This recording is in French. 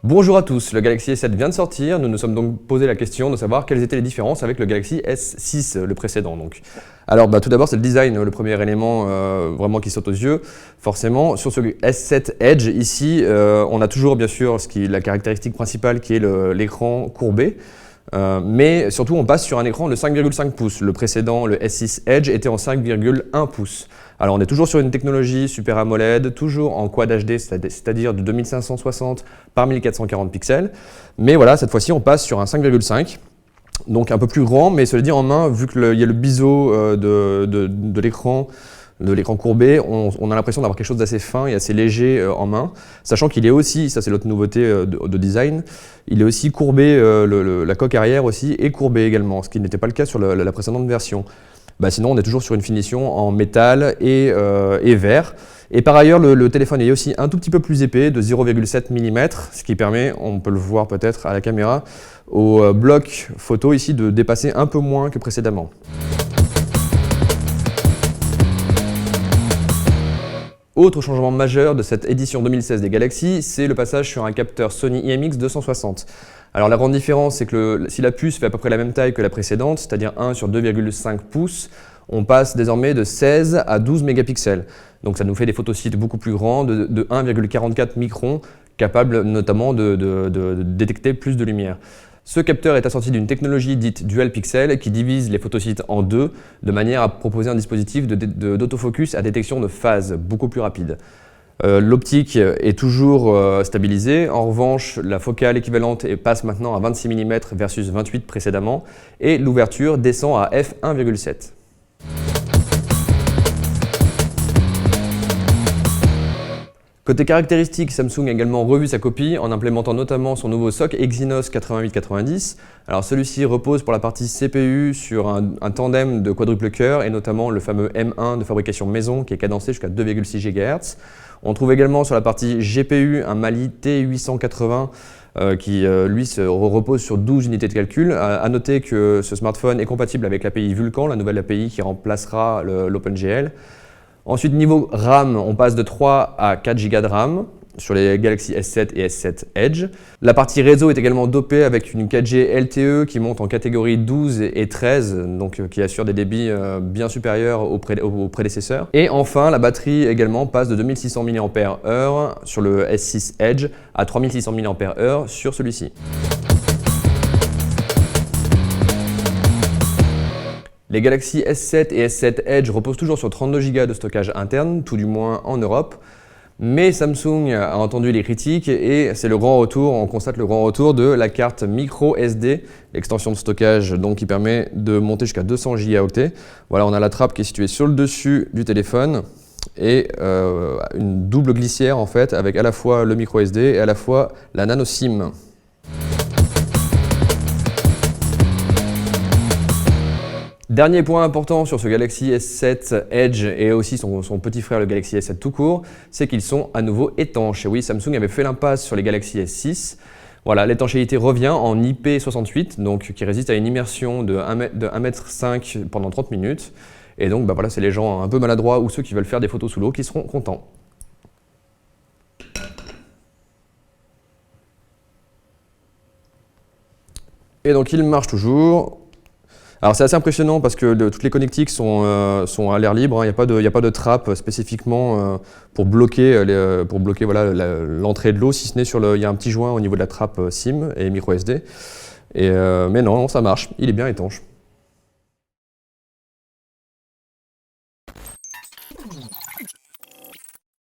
Bonjour à tous, le Galaxy S7 vient de sortir, nous nous sommes donc posé la question de savoir quelles étaient les différences avec le Galaxy S6, le précédent donc. Alors tout d'abord c'est le design, le premier élément vraiment qui saute aux yeux. Forcément, sur ce S7 Edge ici, on a toujours bien sûr la caractéristique principale qui est l'écran courbé. Mais surtout on passe sur un écran de 5,5 pouces. Le précédent, le S6 Edge, était en 5,1 pouces. Alors on est toujours sur une technologie Super AMOLED, toujours en Quad HD, c'est-à-dire de 2560 par 1440 pixels. Mais voilà, cette fois-ci on passe sur un 5,5. Donc un peu plus grand, mais cela dit en main, vu qu'il y a le biseau de l'écran courbé, on a l'impression d'avoir quelque chose d'assez fin et assez léger en main, sachant qu'il est aussi, ça c'est l'autre nouveauté de design, il est aussi courbé, la coque arrière aussi est courbée également, ce qui n'était pas le cas sur la précédente version. Sinon on est toujours sur une finition en métal et verre. Et par ailleurs le téléphone est aussi un tout petit peu plus épais, de 0,7 mm, ce qui permet, on peut le voir peut-être à la caméra, au bloc photo ici de dépasser un peu moins que précédemment. Autre changement majeur de cette édition 2016 des Galaxy, c'est le passage sur un capteur Sony IMX260. Alors la grande différence, c'est que si la puce fait à peu près la même taille que la précédente, c'est-à-dire 1 sur 2,5 pouces, on passe désormais de 16 à 12 mégapixels. Donc ça nous fait des photosites beaucoup plus grands, de 1,44 microns, capables notamment de détecter plus de lumière. Ce capteur est assorti d'une technologie dite Dual Pixel qui divise les photosites en deux de manière à proposer un dispositif d'autofocus à détection de phase beaucoup plus rapide. L'optique est toujours stabilisée, en revanche la focale équivalente passe maintenant à 26 mm versus 28 précédemment et l'ouverture descend à f1,7. Côté caractéristiques, Samsung a également revu sa copie en implémentant notamment son nouveau SoC Exynos 8890. Alors celui-ci repose pour la partie CPU sur un tandem de quadruple cœur et notamment le fameux M1 de fabrication maison qui est cadencé jusqu'à 2,6 GHz. On trouve également sur la partie GPU un Mali T880 qui lui repose sur 12 unités de calcul. À noter que ce smartphone est compatible avec l'API Vulkan, la nouvelle API qui remplacera l'OpenGL. Ensuite, niveau RAM, on passe de 3 à 4 Go de RAM sur les Galaxy S7 et S7 Edge. La partie réseau est également dopée avec une 4G LTE qui monte en catégorie 12 et 13, donc qui assure des débits bien supérieurs aux prédécesseurs. Et enfin, la batterie également passe de 2600 mAh sur le S6 Edge à 3600 mAh sur celui-ci. Les Galaxy S7 et S7 Edge reposent toujours sur 32 Go de stockage interne, tout du moins en Europe. Mais Samsung a entendu les critiques et c'est le grand retour, on constate le grand retour de la carte micro SD, l'extension de stockage donc qui permet de monter jusqu'à 200 Go. Voilà, on a la trappe qui est située sur le dessus du téléphone et une double glissière en fait avec à la fois le micro SD et à la fois la nano SIM. Dernier point important sur ce Galaxy S7 Edge et aussi son petit frère le Galaxy S7 tout court, c'est qu'ils sont à nouveau étanches. Et oui, Samsung avait fait l'impasse sur les Galaxy S6. Voilà, l'étanchéité revient en IP68, donc qui résiste à une immersion de 1,5 m pendant 30 minutes. Et donc voilà, c'est les gens un peu maladroits ou ceux qui veulent faire des photos sous l'eau qui seront contents. Et donc il marche toujours. Alors c'est assez impressionnant parce que toutes les connectiques sont à l'air libre, hein. Il n'y a pas de trappe spécifiquement pour bloquer voilà, l'entrée de l'eau, si ce n'est il y a un petit joint au niveau de la trappe SIM et micro SD. Mais non, ça marche, il est bien étanche.